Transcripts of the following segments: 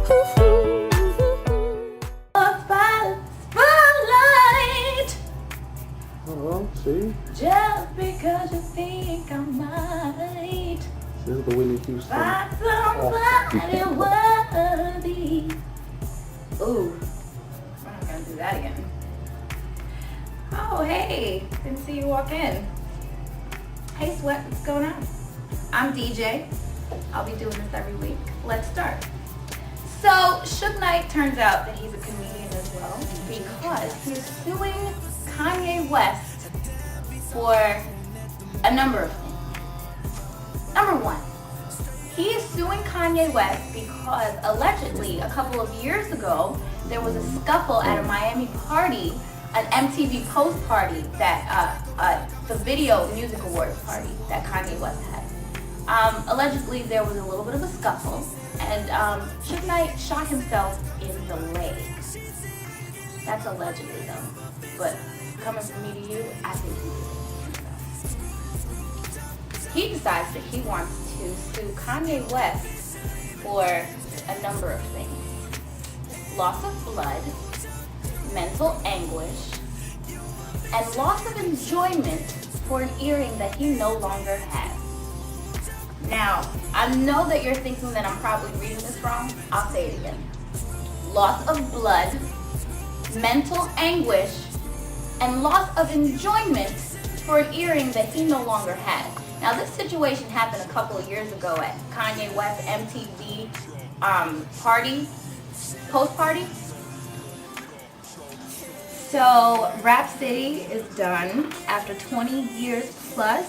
Spotlight. Oh, see? Just because you think I might This is the Whitney Houston. find somebody worthy. Ooh, I'm not gonna do that again. Oh, hey, didn't see you walk in. Hey, Sweat, what's going on? I'm DJ. I'll be doing this every week. Let's start. So, Suge Knight turns out that he's a comedian as well because he's suing Kanye West for a number of things. Number one, he is suing Kanye West because allegedly a couple of years ago there was a scuffle at a Miami party, an MTV Post party that the Video Music Awards party that Kanye West had. Allegedly there was a little bit of a scuffle and Suge Knight shot himself in the leg. That's allegedly though, but coming from me to you, I think he did it. He decides that he wants to sue Kanye West for a number of things. Loss of blood, mental anguish, and loss of enjoyment for an earring that he no longer has. Now, I know that you're thinking that I'm probably reading this wrong. I'll say it again. Loss of blood, mental anguish, and loss of enjoyment for an earring that he no longer has. Now, this situation happened a couple of years ago at Kanye West MTV post party. So, Rap City is done after 20 years plus.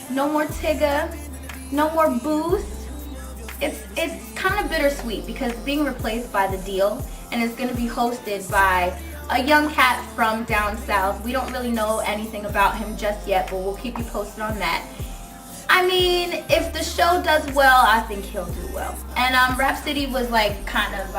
No more Tigga, no more Boost. It's kind of bittersweet because it's being replaced by The Deal, and it's going to be hosted by a young cat from down south. We don't really know anything about him just yet, but we'll keep you posted on that. I mean, if the show does well, I think he'll do well. And Rap City was like kind of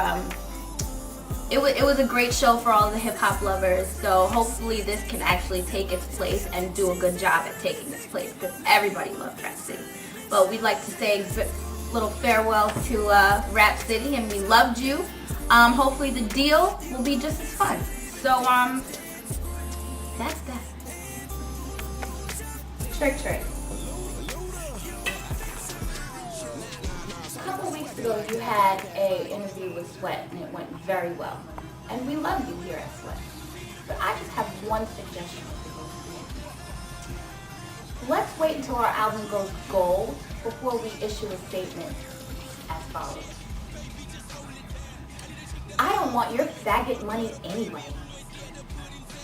it was a great show for all the hip hop lovers. So hopefully this can actually take its place and do a good job at taking its place because everybody loved Rap City. But we'd like to say little farewells to Rap City, and we loved you. Hopefully The Deal will be just as fun. So that's that. Trick. A couple weeks ago, you had an interview with SWET, and it went very well. And we love you here at SWET. But I just have one suggestion. Let's wait until our album goes gold before we issue a statement as follows. I don't want your faggot money anyway.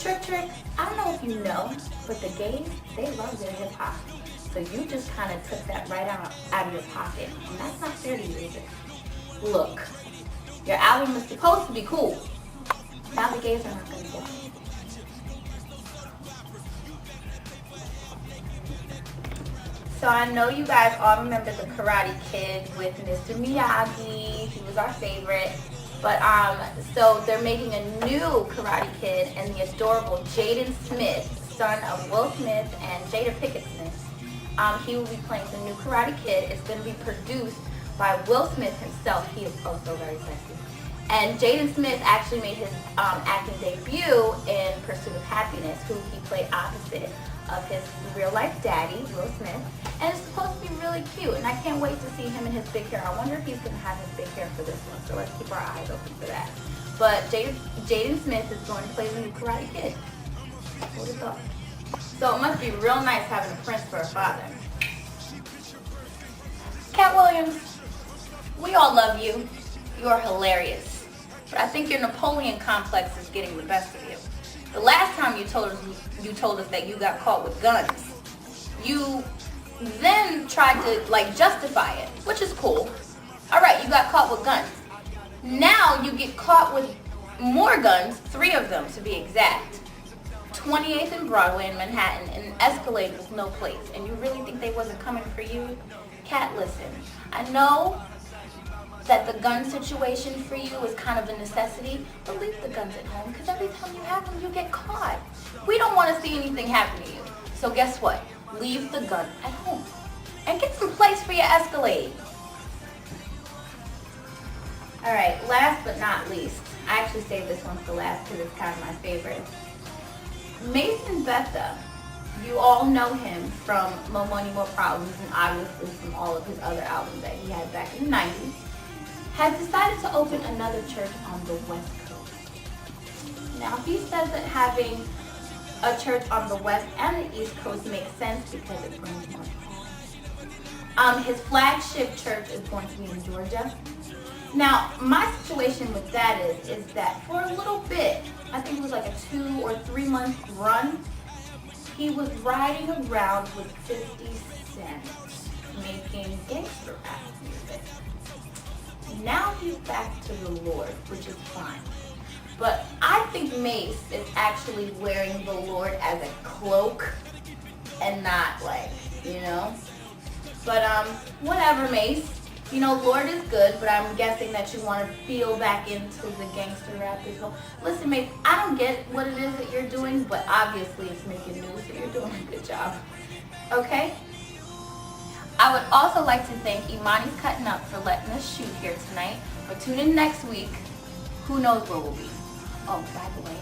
Trick, I don't know if you know, but the gays, they love their hip hop. So you just kind of took that right out of your pocket, and that's not fair to you either. Look, your album is supposed to be cool. Now the gays are not going to get it. So I know you guys all remember the Karate Kid with Mr. Miyagi. He was our favorite. But so they're making a new Karate Kid, and the adorable Jaden Smith, son of Will Smith and Jada Pinkett Smith, he will be playing the new Karate Kid. It's going to be produced by Will Smith himself. He is also very sexy. And Jaden Smith actually made his acting debut in Pursuit of Happiness, who he played opposite of his real-life daddy, Will Smith. And it's supposed to be really cute, and I can't wait to see him in his big hair. I wonder if he's going to have his big hair for this one, so let's keep our eyes open for that. But Jaden Smith is going to play the new Karate Kid. What a thought. So it must be real nice having a prince for a father. Cat Williams, we all love you. You're hilarious. But I think your Napoleon complex is getting the best of you. The last time you told us that you got caught with guns, you then tried to justify it, which is cool. All right, you got caught with guns. Now you get caught with more guns, 3 of them to be exact. 28th and Broadway in Manhattan, in an Escalade with no plates. And you really think they wasn't coming for you? Cat, listen. I know that the gun situation for you is kind of a necessity, but leave the guns at home, because every time you have them, you get caught. We don't want to see anything happen to you. So guess what? Leave the gun at home. And get some plates for your Escalade. All right, last but not least, I actually saved this one for last because it's kind of my favorite. Mason Betha, you all know him from More Money, More Problems, and obviously from all of his other albums that he had back in the 90s, has decided to open another church on the West Coast. Now, he says that having a church on the West and the East Coast makes sense because it brings more people. His flagship church is going to be in Georgia. Now, my situation with that is that for a little bit, I think it was like a 2 or 3 month run, he was riding around with 50 Cent, making gangster rap music. Now he's back to the Lord, which is fine. But I think Mace is actually wearing the Lord as a cloak and not like, you know. But whatever, Mace. You know, Lord is good, but I'm guessing that you want to feel back into the gangster rap as well. Listen, Mace, I don't get what it is that you're doing, but obviously it's making news, so you're doing a good job. Okay? I would also like to thank Imani's Cutting Up for letting us shoot here tonight. But tune in next week. Who knows where we'll be. Oh, by the way,